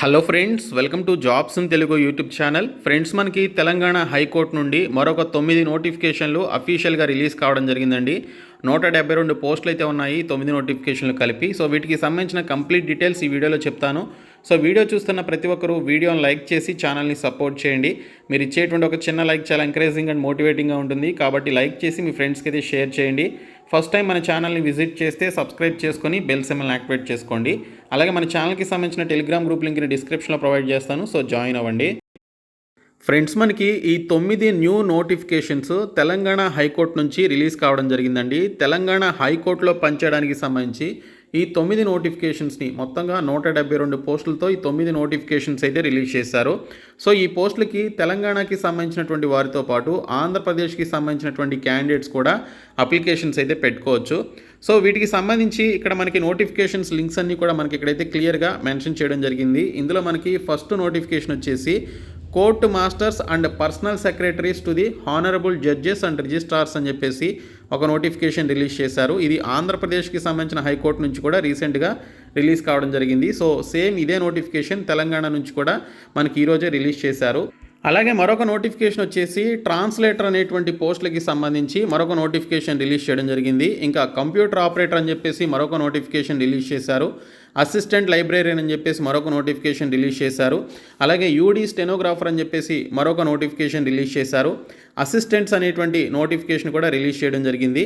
Hello friends, welcome to jobs in Telugu YouTube channel. Friends, మనకి Telangana high court నుండి మరొక 9 నోటిఫికేషన్లు అఫీషియల్గా రిలీజ్ కావడం జరిగిందండి. 172 పోస్టులు అయితే ఉన్నాయి, 9 నోటిఫికేషన్లు కలిపి. సో వీటికి సంబంధించిన కంప్లీట్ డీటెయిల్స్ ఈ వీడియోలో చెప్తాను. సో వీడియో చూస్తున్న ప్రతి ఒక్కరూ వీడియోని లైక్ చేసి ఛానల్ని సపోర్ట్ చేయండి. మీరు ఇచ్చేటువంటి ఒక చిన్న లైక్ చాలా ఎంకరేజింగ్ అండ్ మోటివేటింగ్గా ఉంటుంది, కాబట్టి లైక్ చేసి మీ ఫ్రెండ్స్కి అయితే షేర్ చేయండి. ఫస్ట్ టైం మన ఛానల్ని విజిట్ చేస్తే సబ్స్క్రైబ్ చేసుకొని బెల్ సింబల్ని యాక్టివేట్ చేసుకోండి. అలాగే మన ఛానల్కి సంబంధించిన టెలిగ్రామ్ గ్రూప్ లింక్ని డిస్క్రిప్షన్లో ప్రొవైడ్ చేస్తాను, సో జాయిన్ అవ్వండి. ఫ్రెండ్స్, మనకి ఈ 9 న్యూ నోటిఫికేషన్స్ తెలంగాణ హైకోర్టు నుంచి రిలీజ్ కావడం జరిగిందండి. తెలంగాణ హైకోర్టులో పనిచేయడానికి సంబంధించి ఈ 9 నోటిఫికేషన్స్ని మొత్తంగా 172 పోస్టులతో ఈ 9 నోటిఫికేషన్స్ అయితే రిలీజ్ చేశారు. సో ఈ పోస్టులకి తెలంగాణకి సంబంధించినటువంటి వారితో పాటు ఆంధ్రప్రదేశ్కి సంబంధించినటువంటి క్యాండిడేట్స్ కూడా అప్లికేషన్స్ అయితే పెట్టుకోవచ్చు. సో వీటికి సంబంధించి ఇక్కడ మనకి నోటిఫికేషన్స్ లింక్స్ అన్నీ కూడా మనకి ఇక్కడైతే క్లియర్గా మెన్షన్ చేయడం జరిగింది. ఇందులో మనకి ఫస్ట్ నోటిఫికేషన్ వచ్చేసి court masters and personal secretaries to the honourable judges and registrars అని చెప్పేసి ఒక నోటిఫికేషన్ రిలీజ్ చేశారు. ఇది ఆంధ్రప్రదేశ్కి సంబంధించిన హైకోర్టు నుంచి కూడా రీసెంట్గా రిలీజ్ కావడం జరిగింది. సో సేమ్ ఇదే నోటిఫికేషన్ తెలంగాణ నుంచి కూడా మనకి ఈరోజే రిలీజ్ చేశారు. అలాగే మరొక నోటిఫికేషన్ వచ్చేసి ట్రాన్స్లేటర్ అనేటువంటి పోస్టులకి సంబంధించి మరొక నోటిఫికేషన్ రిలీజ్ చేయడం జరిగింది. ఇంకా కంప్యూటర్ ఆపరేటర్ అని చెప్పేసి మరొక నోటిఫికేషన్ రిలీజ్ చేశారు. అసిస్టెంట్ లైబ్రేరియన్ అని చెప్పేసి మరొక నోటిఫికేషన్ రిలీజ్ చేశారు. అలాగే యూడీ స్టెనోగ్రాఫర్ అని చెప్పేసి మరొక నోటిఫికేషన్ రిలీజ్ చేశారు. అసిస్టెంట్స్ అనేటువంటి నోటిఫికేషన్ కూడా రిలీజ్ చేయడం జరిగింది.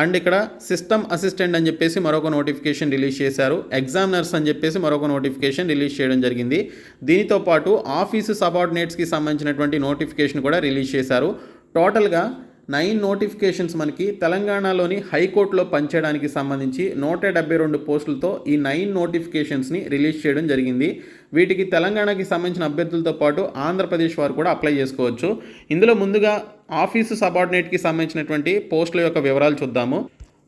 అండ్ ఇక్కడ సిస్టమ్ అసిస్టెంట్ అని చెప్పేసి మరొక నోటిఫికేషన్ రిలీజ్ చేశారు. ఎగ్జామినర్స్ అని చెప్పేసి మరొక నోటిఫికేషన్ రిలీజ్ చేయడం జరిగింది. దీనితో పాటు ఆఫీసు సబార్డినేట్స్కి సంబంధించినటువంటి నోటిఫికేషన్ కూడా రిలీజ్ చేశారు. టోటల్గా 9 నోటిఫికేషన్స్ మనకి తెలంగాణలోని హైకోర్టులో పనిచేయడానికి సంబంధించి 172 పోస్టులతో ఈ 9 నోటిఫికేషన్స్ని రిలీజ్ చేయడం జరిగింది. వీటికి తెలంగాణకి సంబంధించిన అభ్యర్థులతో పాటు ఆంధ్రప్రదేశ్ వారు కూడా అప్లై చేసుకోవచ్చు. ఇందులో ముందుగా ఆఫీసు సబార్డినేట్కి సంబంధించినటువంటి పోస్టుల యొక్క వివరాలు చూద్దాము.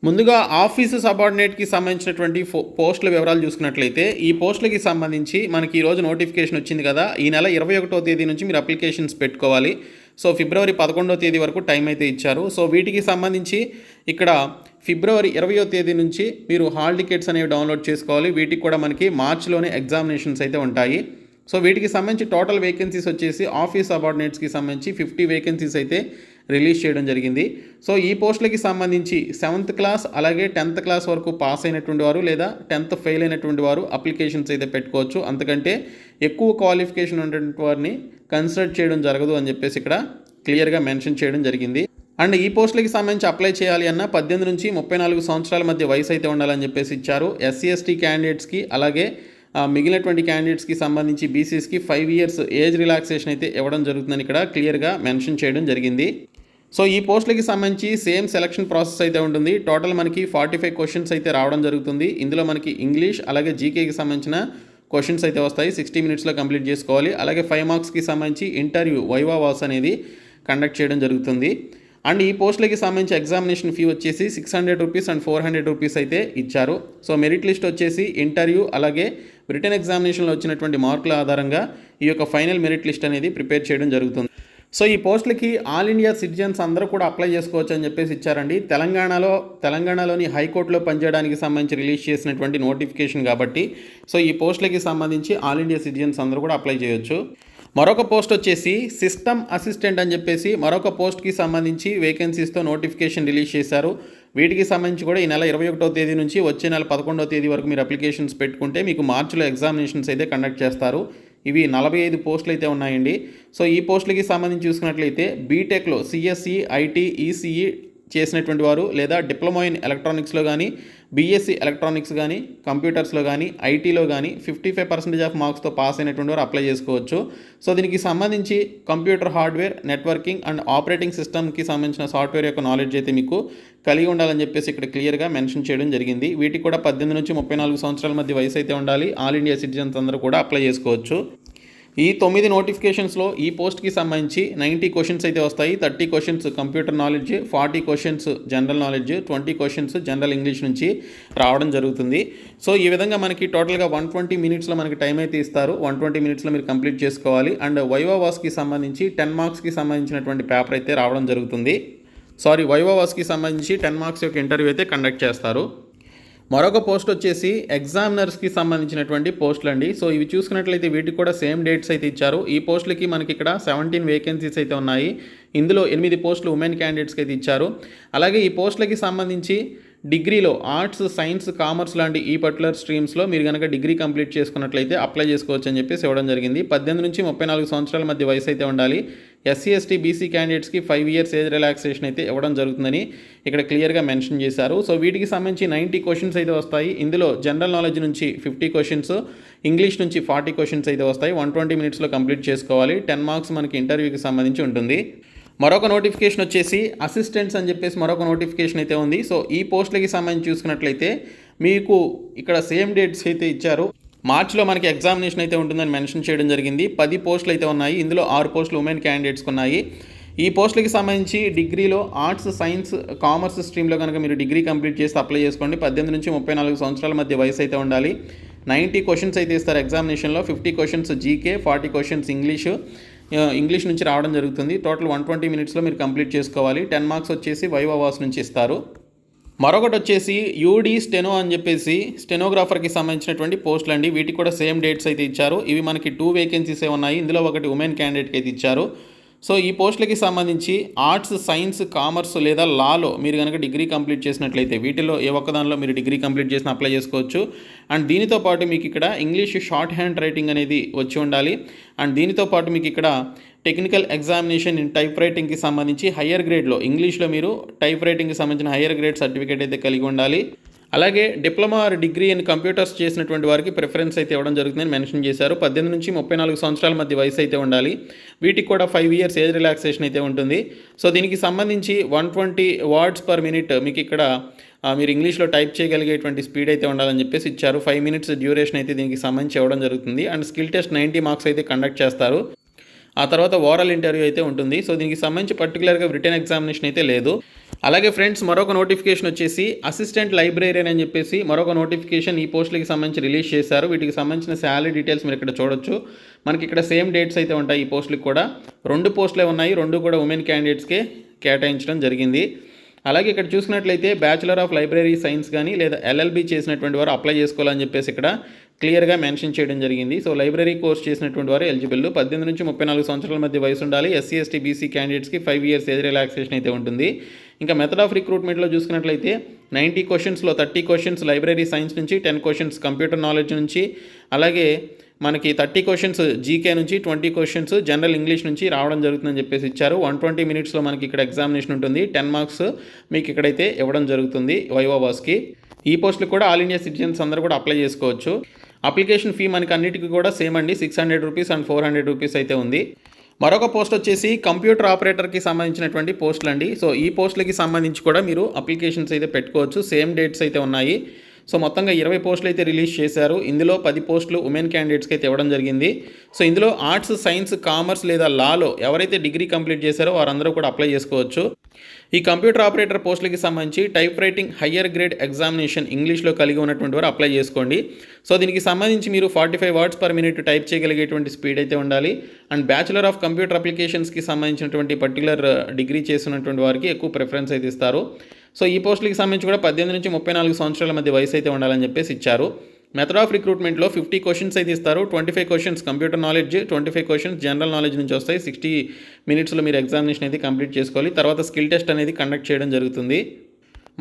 ముందుగా ఆఫీసు సబార్డినేట్కి సంబంధించినటువంటి పోస్టుల వివరాలు చూసుకున్నట్లయితే ఈ పోస్టులకి సంబంధించి మనకి ఈరోజు నోటిఫికేషన్ వచ్చింది కదా, ఈ నెల 21వ తేదీ నుంచి మీరు అప్లికేషన్స్ పెట్టుకోవాలి. సో ఫిబ్రవరి 11వ తేదీ వరకు టైం అయితే ఇచ్చారు. సో వీటికి సంబంధించి ఇక్కడ ఫిబ్రవరి 20వ తేదీ నుంచి మీరు హాల్ టికెట్స్ అనేవి డౌన్లోడ్ చేసుకోవాలి. వీటికి కూడా మనకి మార్చిలోనే ఎగ్జామినేషన్స్ అయితే ఉంటాయి. సో వీటికి సంబంధించి టోటల్ వేకెన్సీస్ వచ్చేసి ఆఫీస్ సబార్డినేట్స్కి సంబంధించి 50 వేకెన్సీస్ అయితే రిలీజ్ చేయడం జరిగింది. సో ఈ పోస్టులకి సంబంధించి 7th క్లాస్ అలాగే 10th క్లాస్ వరకు పాస్ అయినటువంటి వారు లేదా 10th ఫెయిల్ అయినటువంటి వారు అప్లికేషన్స్ అయితే పెట్టుకోవచ్చు. అంతకంటే ఎక్కువ క్వాలిఫికేషన్ ఉన్నటువంటి వారిని కన్సిడర్ చేయడం జరగదు అని చెప్పేసి ఇక్కడ క్లియర్గా మెన్షన్ చేయడం జరిగింది. అండ్ ఈ పోస్టులకి సంబంధించి అప్లై చేయాలి అన్న 18 నుంచి 34 సంవత్సరాల మధ్య వయసు అయితే ఉండాలని చెప్పేసి ఇచ్చారు. ఎస్సీ ఎస్టీ క్యాండిడేట్స్కి అలాగే మిగిలినటువంటి క్యాండిడేట్స్కి సంబంధించి బీసీస్కి 5 years ఏజ్ రిలాక్సేషన్ అయితే ఇవ్వడం జరుగుతుందని ఇక్కడ క్లియర్గా మెన్షన్ చేయడం జరిగింది. సో ఈ పోస్టులకి సంబంధించి సేమ్ సెలక్షన్ ప్రాసెస్ అయితే ఉంటుంది. టోటల్ మనకి 45 క్వశ్చన్స్ అయితే రావడం జరుగుతుంది. ఇందులో మనకి ఇంగ్లీష్ అలాగే జీకేకి సంబంధించిన క్వశ్చన్స్ అయితే వస్తాయి. 60 minutesలో కంప్లీట్ చేసుకోవాలి. అలాగే 5 marksకి సంబంధించి ఇంటర్వ్యూ వైవా వాస్ అనేది కండక్ట్ చేయడం జరుగుతుంది. అండ్ ఈ పోస్టులకి సంబంధించి ఎగ్జామినేషన్ ఫీ వచ్చేసి 600 రూపీస్ అండ్ 400 రూపీస్ అయితే ఇచ్చారు. సో మెరిట్ లిస్ట్ వచ్చేసి ఇంటర్వ్యూ అలాగే రిటన్ ఎగ్జామినేషన్లో వచ్చినటువంటి మార్కుల ఆధారంగా ఈ యొక్క ఫైనల్ మెరిట్ లిస్ట్ అనేది ప్రిపేర్ చేయడం జరుగుతుంది. సో ఈ పోస్టులకి ఆల్ ఇండియా సిటిజన్స్ అందరూ కూడా అప్లై చేసుకోవచ్చు అని చెప్పేసి ఇచ్చారండి. తెలంగాణలోని హైకోర్టులో పనిచేయడానికి సంబంధించి రిలీజ్ చేసినటువంటి నోటిఫికేషన్ కాబట్టి సో ఈ పోస్టులకి సంబంధించి ఆల్ ఇండియా సిటిజన్స్ అందరూ కూడా అప్లై చేయొచ్చు. మరొక పోస్ట్ వచ్చేసి సిస్టమ్ అసిస్టెంట్ అని చెప్పేసి మరొక పోస్ట్కి సంబంధించి వేకెన్సీస్తో నోటిఫికేషన్ రిలీజ్ చేశారు. వీటికి సంబంధించి కూడా ఈ నెల 21వ తేదీ నుంచి వచ్చే నెల 11వ తేదీ వరకు మీరు అప్లికేషన్స్ పెట్టుకుంటే మీకు మార్చిలో ఎగ్జామినేషన్స్ అయితే కండక్ట్ చేస్తారు. ఇవి 45 పోస్టులు అయితే ఉన్నాయండి. సో ఈ పోస్టులకి సంబంధించి చూసుకున్నట్లయితే బీటెక్లో సిఎస్ఈ ఐటీ ఈసీఈ చేసినటువంటి వారు లేదా డిప్లొమా ఇన్ ఎలక్ట్రానిక్స్లో కానీ బీఎస్సీ ఎలక్ట్రానిక్స్ కానీ కంప్యూటర్స్లో కానీ ఐటీలో కానీ 55% ఆఫ్ మార్క్స్తో పాస్ అయినటువంటి వారు అప్లై చేసుకోవచ్చు. సో దీనికి సంబంధించి computer hardware networking and operating సిస్టమ్కి సంబంధించిన సాఫ్ట్వేర్ యొక్క నాలెడ్జ్ అయితే మీకు కలిగి ఉండాలని చెప్పేసి ఇక్కడ క్లియర్గా మెన్షన్ చేయడం జరిగింది. వీటికి కూడా 18 నుంచి 34 సంవత్సరాల మధ్య వయసు అయితే ఉండాలి. ఆల్ ఇండియా సిటిజన్స్ అందరూ కూడా అప్లై చేసుకోవచ్చు. ఈ 9 నోటిఫికేషన్స్లో ఈ పోస్ట్కి సంబంధించి 90 క్వశ్చన్స్ అయితే వస్తాయి. 30 questions computer knowledge, 40 questions general knowledge, 20 questions general English నుంచి రావడం జరుగుతుంది. సో ఈ విధంగా మనకి టోటల్గా 120 minutesలో మనకి టైం అయితే ఇస్తారు. 120 minutesలో మీరు కంప్లీట్ చేసుకోవాలి. అండ్ వైవా వాస్కి సంబంధించి 10 marksకి సంబంధించినటువంటి పేపర్ అయితే రావడం జరుగుతుంది. వైవా వాస్కి సంబంధించి 10 marks యొక్క ఇంటర్వ్యూ అయితే కండక్ట్ చేస్తారు. మరొక పోస్ట్ వచ్చేసి ఎగ్జామినర్స్కి సంబంధించినటువంటి పోస్టులు అండి. సో ఇవి చూసుకున్నట్లయితే వీటికి కూడా సేమ్ డేట్స్ అయితే ఇచ్చారు. ఈ పోస్టులకి మనకి ఇక్కడ 17 వేకెన్సీస్ అయితే ఉన్నాయి. ఇందులో 8 పోస్టులు ఉమెన్ క్యాండిడేట్స్కి అయితే ఇచ్చారు. అలాగే ఈ పోస్టులకి సంబంధించి డిగ్రీలో ఆర్ట్స్, సైన్స్, కామర్స్ లాంటి ఈ పర్టికులర్ స్ట్రీమ్స్లో మీరు కనుక డిగ్రీ కంప్లీట్ చేసుకున్నట్లయితే అప్లై చేసుకోవచ్చు అని చెప్పేసి ఇవ్వడం జరిగింది. 18 నుంచి 34 సంవత్సరాల మధ్య వయసు అయితే ఉండాలి. ఎస్సీ, ఎస్టీ, బీసీ క్యాండిడేట్స్కి 5 ఇయర్స్ ఏజ్ రిలాక్సేషన్ అయితే ఇవ్వడం జరుగుతుందని ఇక్కడ క్లియర్గా మెన్షన్ చేశారు. సో వీటికి సంబంధించి 90 క్వశ్చన్స్ అయితే వస్తాయి. ఇందులో జనరల్ నాలెడ్జ్ నుంచి 50 క్వశ్చన్స్, ఇంగ్లీష్ నుంచి 40 క్వశ్చన్స్ అయితే వస్తాయి. 120 మినిట్స్లో కంప్లీట్ చేసుకోవాలి. 10 మార్క్స్ మనకి ఇంటర్వ్యూకి సంబంధించి ఉంటుంది. మరొక నోటిఫికేషన్ వచ్చేసి అసిస్టెంట్స్ అని చెప్పేసి మరొక నోటిఫికేషన్ అయితే ఉంది. సో ఈ పోస్టులకి సంబంధించి చూసుకున్నట్లయితే మీకు ఇక్కడ సేమ్ డేట్స్ అయితే ఇచ్చారు. మార్చిలో మనకి ఎగ్జామినేషన్ అయితే ఉంటుందని మెన్షన్ చేయడం జరిగింది. 10 పోస్టులు అయితే ఉన్నాయి. ఇందులో 6 పోస్టులు ఉమెన్ క్యాండిడేట్స్కి ఉన్నాయి. ఈ పోస్టులకి సంబంధించి డిగ్రీలో ఆర్ట్స్, సైన్స్, కామర్స్ స్ట్రీమ్లో కనుక మీరు డిగ్రీ కంప్లీట్ చేసి అప్లై చేసుకోండి. 18 నుంచి 34 సంవత్సరాల మధ్య వయసు అయితే ఉండాలి. 90 క్వశ్చన్స్ అయితే ఇస్తారు ఎగ్జామినేషన్లో. 50 క్వశ్చన్స్ జీకే, 40 క్వశ్చన్స్ ఇంగ్లీష్ నుంచి రావడం జరుగుతుంది. టోటల్ 120 మినిట్స్లో మీరు కంప్లీట్ చేసుకోవాలి. 10 మార్క్స్ వచ్చేసి వైవా వాస్ నుంచి ఇస్తారు. మరొకటి వచ్చేసి యూడీ స్టెనో అని చెప్పేసి స్టెనోగ్రాఫర్కి సంబంధించినటువంటి పోస్టులు అండి. వీటికి కూడా సేమ్ డేట్స్ అయితే ఇచ్చారు. ఇవి మనకి 2 వేకెన్సీసే ఉన్నాయి. ఇందులో ఒకటి ఉమెన్ క్యాండిడేట్కి అయితే ఇచ్చారు. సో ఈ పోస్టులకి సంబంధించి ఆర్ట్స్, సైన్స్, కామర్స్ లేదా లాలో మీరు కనుక డిగ్రీ కంప్లీట్ చేసినట్లయితే వీటిలో ఏ ఒక్కదానిలో మీరు డిగ్రీ కంప్లీట్ చేసిన అప్లై చేసుకోవచ్చు. అండ్ దీనితో పాటు మీకు ఇక్కడ ఇంగ్లీష్ షార్ట్ హ్యాండ్ రైటింగ్ అనేది వచ్చి ఉండాలి. అండ్ దీనితో పాటు మీకు ఇక్కడ టెక్నికల్ ఎగ్జామినేషన్ ఇన్ టైప్ రైటింగ్కి సంబంధించి హయ్యర్ గ్రేడ్లో ఇంగ్లీష్లో మీరు టైప్ రైటింగ్కి సంబంధించిన హయ్యర్ గ్రేడ్ సర్టిఫికేట్ అయితే కలిగి ఉండాలి. అలాగే diploma or degree in computers చేసినటువంటి వారికి ప్రిఫరెన్స్ అయితే ఇవ్వడం జరుగుతుందని మెన్షన్ చేశారు. 18 నుంచి 34 సంవత్సరాల మధ్య వయసు అయితే ఉండాలి. వీటికి కూడా 5 ఇయర్స్ ఏజ్ రిలాక్సేషన్ అయితే ఉంటుంది. సో దీనికి సంబంధించి 120 వర్డ్స్ పర్ మినిట్ మీకు ఇక్కడ మీరు ఇంగ్లీష్లో టైప్ చేయగలిగేటువంటి స్పీడ్ అయితే ఉండాలని చెప్పేసి ఇచ్చారు. 5 మినిట్స్ డ్యూరేషన్ అయితే దీనికి సంబంధించి ఇవ్వడం జరుగుతుంది. అండ్ స్కిల్ టెస్ట్ 90 మార్క్స్ అయితే కండక్ట్ చేస్తారు. ఆ తర్వాత ఓరల్ ఇంటర్వ్యూ అయితే ఉంటుంది. సో దీనికి సంబంధించి పర్టికులర్గా రిటర్న్ ఎగ్జామినేషన్ అయితే లేదు. అలాగే ఫ్రెండ్స్ మరొక నోటిఫికేషన్ వచ్చేసి అసిస్టెంట్ లైబ్రేరియన్ అని చెప్పేసి మరొక నోటిఫికేషన్ ఈ పోస్టులకి సంబంధించి రిలీజ్ చేశారు. వీటికి సంబంధించిన శాలరీ డీటెయిల్స్ మీరు ఇక్కడ చూడొచ్చు. మనకి ఇక్కడ సేమ్ డేట్స్ అయితే ఉంటాయి. ఈ పోస్టులకు కూడా 2 పోస్టులే ఉన్నాయి. 2 కూడా ఉమెన్ క్యాండిడేట్స్కే కేటాయించడం జరిగింది. అలాగే ఇక్కడ చూసినట్లయితే బ్యాచిలర్ ఆఫ్ లైబ్రరీ సైన్స్ కానీ లేదా ఎల్ఎల్బి చేసినటువంటి వారు అప్లై చేసుకోవాలని చెప్పేసి ఇక్కడ క్లియర్గా మెన్షన్ చేయడం జరిగింది. సో లైబ్రరీ కోర్స్ చేసినటువంటి వారు ఎలిజిబుల్. 18 నుంచి 34 సంవత్సరాల మధ్య వయసు ఉండాలి. ఎస్సీ, ఎస్టీ, బీసీ క్యాండిడేట్స్కి 5 ఇయర్స్ ఏజ్ రిలాక్సేషన్ అయితే ఉంటుంది. ఇంకా మెథడ్ ఆఫ్ రిక్రూట్మెంట్లో చూసుకున్నట్లయితే 90 క్వశ్చన్స్లో 30 క్వశ్చన్స్ లైబ్రరీ సైన్స్ నుంచి, 10 క్వశ్చన్స్ కంప్యూటర్ నాలెడ్జ్ నుంచి, అలాగే మనకి 30 క్వశ్చన్స్ జీకే నుంచి, 20 క్వశ్చన్స్ జనరల్ ఇంగ్లీష్ నుంచి రావడం జరుగుతుందని చెప్పేసి ఇచ్చారు. 120 మినిట్స్లో మనకి ఇక్కడ ఎగ్జామినేషన్ ఉంటుంది. 10 మార్క్స్ మీకు ఇక్కడైతే ఇవ్వడం జరుగుతుంది వైవా వాస్కి. ఈ పోస్టులు కూడా ఆల్ ఇండియా సిటిజన్స్ అందరూ కూడా అప్లై చేసుకోవచ్చు. అప్లికేషన్ ఫీ మనకి అన్నిటికీ కూడా సేమ్ అండి. 600 రూపీస్ అండ్ 400 రూపీస్ అయితే ఉంది. మరొక పోస్ట్ వచ్చేసి కంప్యూటర్ ఆపరేటర్కి సంబంధించినటువంటి పోస్టులు అండి. సో ఈ పోస్టులకి సంబంధించి కూడా మీరు అప్లికేషన్స్ అయితే పెట్టుకోవచ్చు. సేమ్ డేట్స్ అయితే ఉన్నాయి. సో మొత్తంగా 20 పోస్టులు అయితే రిలీజ్ చేశారు. ఇందులో 10 పోస్టులు ఉమెన్ క్యాండిడేట్స్కి అయితే ఇవ్వడం జరిగింది. సో ఇందులో ఆర్ట్స్, సైన్స్, కామర్స్ లేదా లాలో ఎవరైతే డిగ్రీ కంప్లీట్ చేశారో వారందరూ కూడా అప్లై చేసుకోవచ్చు. ఈ కంప్యూటర్ ఆపరేటర్ పోస్టులకి సంబంధించి type writing higher grade examination ఇంగ్లీష్లో కలిగి ఉన్నటువంటి వారు అప్లై చేసుకోండి. సో దీనికి సంబంధించి మీరు 45 వర్డ్స్ పర్ మినిట్ టైప్ చేయగలిగేటువంటి స్పీడ్ అయితే ఉండాలి. అండ్ బ్యాచిలర్ ఆఫ్ కంప్యూటర్ అప్లికేషన్స్కి సంబంధించినటువంటి పర్టికులర్ డిగ్రీ చేసినటువంటి వారికి ఎక్కువ ప్రిఫరెన్స్ అయితే ఇస్తారు. సో ఈ పోస్టులకి సంబంధించి కూడా 18 నుంచి 34 సంవత్సరాల మధ్య వయసు అయితే ఉండాలని చెప్పేసి ఇచ్చారు. మెథడ్ ఆఫ్ రిక్రూట్మెంట్లో 50 క్వశ్చన్స్ అయితే ఇస్తారు. 25 questions computer knowledge, 25 questions general knowledge నుంచి వస్తాయి. 60 మినిట్స్లో మీరు ఎగ్జామినేషన్ అయితే కంప్లీట్ చేసుకోవాలి. తర్వాత స్కిల్ టెస్ట్ అనేది కండక్ట్ చేయడం జరుగుతుంది.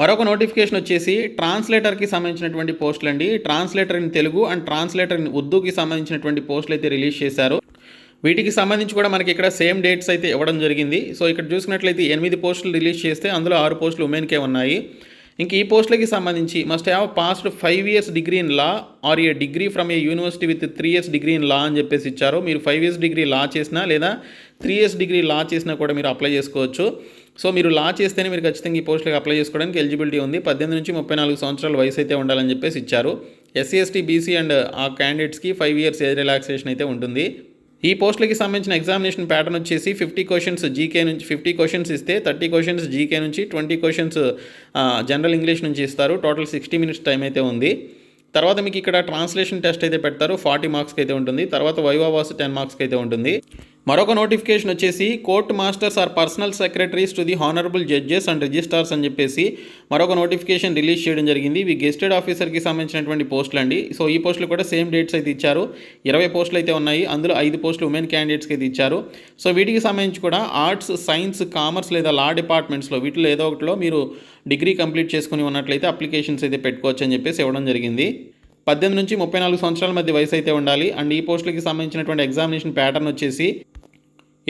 మరొక నోటిఫికేషన్ వచ్చేసి ట్రాన్స్లేటర్కి సంబంధించినటువంటి పోస్టులు అండి. Translator in Telugu and translator in ఉర్దూకి సంబంధించినటువంటి పోస్టులు అయితే రిలీజ్ చేశారు. వీటికి సంబంధించి కూడా మనకి ఇక్కడ సేమ్ డేట్స్ అయితే ఇవ్వడం జరిగింది. సో ఇక్కడ చూసినట్లయితే 8 పోస్టులు రిలీజ్ చేస్తే అందులో 6 పోస్టులు ఉమెన్కే ఉన్నాయి. ఇంక ఈ పోస్టులకి సంబంధించి must have passed 5 years degree in law or a degree from a university with 3 years degree in law అని చెప్పేసి ఇచ్చారు. మీరు 5 ఇయర్స్ డిగ్రీ లా చేసినా లేదా 3 ఇయర్స్ డిగ్రీ లా చేసినా కూడా మీరు అప్లై చేసుకోవచ్చు. సో మీరు లా చేస్తేనే మీరు ఖచ్చితంగా ఈ పోస్టులకు అప్లై చేసుకోవడానికి ఎలిజిబిలిటీ ఉంది. 18 నుంచి 34 సంవత్సరాల వయసు అయితే ఉండాలని చెప్పేసి ఇచ్చారు. ఎస్సీ, ఎస్టీ, బీసీ అండ్ ఆ క్యాండిడేట్స్కి 5 ఇయర్స్ ఏజ్ రిలాక్సేషన్ అయితే ఉంటుంది. ఈ పోస్టులకి సంబంధించిన ఎగ్జామినేషన్ ప్యాటర్న్ వచ్చేసి 50 క్వశ్చన్స్ జీకే నుంచి 50 క్వశ్చన్స్ ఇస్తే 30 క్వశ్చన్స్ జీకే నుంచి, 20 క్వశ్చన్స్ జనరల్ ఇంగ్లీష్ నుంచి ఇస్తారు. టోటల్ 60 మినిట్స్ టైం అయితే ఉంది. తర్వాత మీకు ఇక్కడ ట్రాన్స్లేషన్ టెస్ట్ అయితే పెడతారు. 40 మార్క్స్కి అయితే ఉంటుంది. తర్వాత వైవా వాస్ 10 మార్క్స్కి అయితే ఉంటుంది. మరొక నోటిఫికేషన్ వచ్చేసి court masters or personal secretaries to the honourable judges and registrars అని చెప్పేసి మరొక నోటిఫికేషన్ రిలీజ్ చేయడం జరిగింది. ఇవి గెస్టెడ్ ఆఫీసర్కి సంబంధించినటువంటి పోస్టులు అండి. సో ఈ పోస్టులు కూడా సేమ్ డేట్స్ అయితే ఇచ్చారు. 20 పోస్టులు అయితే ఉన్నాయి. అందులో 5 పోస్టులు ఉమెన్ క్యాండిడేట్స్కి అయితే ఇచ్చారు. సో వీటికి సంబంధించి కూడా ఆర్ట్స్, సైన్స్, కామర్స్ లేదా లా డిపార్ట్మెంట్స్లో వీటిలో ఏదో ఒకటిలో మీరు డిగ్రీ కంప్లీట్ చేసుకుని ఉన్నట్లయితే అప్లికేషన్స్ అయితే పెట్టుకోవచ్చు అని చెప్పేసి ఇవ్వడం జరిగింది. 18 నుంచి 34 సంవత్సరాల మధ్య వయసు అయితే ఉండాలి. అండ్ ఈ పోస్టులకి సంబంధించినటువంటి ఎగ్జామినేషన్ ప్యాటర్న్ వచ్చేసి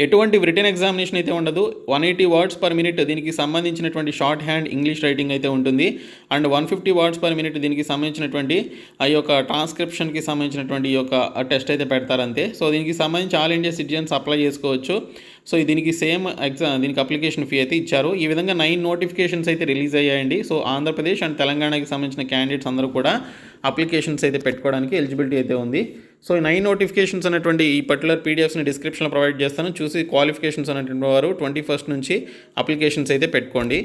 ఎటువంటి రిటన్ ఎగ్జామినేషన్ అయితే ఉండదు. 180 వర్డ్స్ పర్ మినిట్ దీనికి సంబంధించినటువంటి షార్ట్ హ్యాండ్ ఇంగ్లీష్ రైటింగ్ అయితే ఉంటుంది. అండ్ 150 వర్డ్స్ పర్ మినిట్ దీనికి సంబంధించినటువంటి ఆ యొక్క ట్రాన్స్క్రిప్షన్కి సంబంధించినటువంటి ఈ యొక్క టెస్ట్ అయితే పెడతారంతే. సో దీనికి సంబంధించి ఆల్ ఇండియా సిటిజన్స్ అప్లై చేసుకోవచ్చు. సో దీనికి సేమ్ దీనికి అప్లికేషన్ ఫీ అయితే ఇచ్చారు. ఈ విధంగా 9 నోటిఫికేషన్స్ అయితే రిలీజ్ అయ్యాయండి. సో ఆంధ్రప్రదేశ్ అండ్ తెలంగాణకి సంబంధించిన క్యాండిడేట్స్ అందరూ కూడా అప్లికేషన్స్ అయితే పెట్టుకోవడానికి ఎలిజిబిలిటీ అయితే ఉంది. సో ఈ 9 నోటిఫికేషన్స్ అనేటువంటి ఈ పర్టికులర్ పీడిఎఫ్స్ని డిస్క్రిప్షన్లో ప్రొవైడ్ చేస్తాను. చూసి క్వాలిఫికేషన్స్ అనేటువంటి వారు 21st నుంచి అప్లికేషన్స్ అయితే పెట్టుకోండి.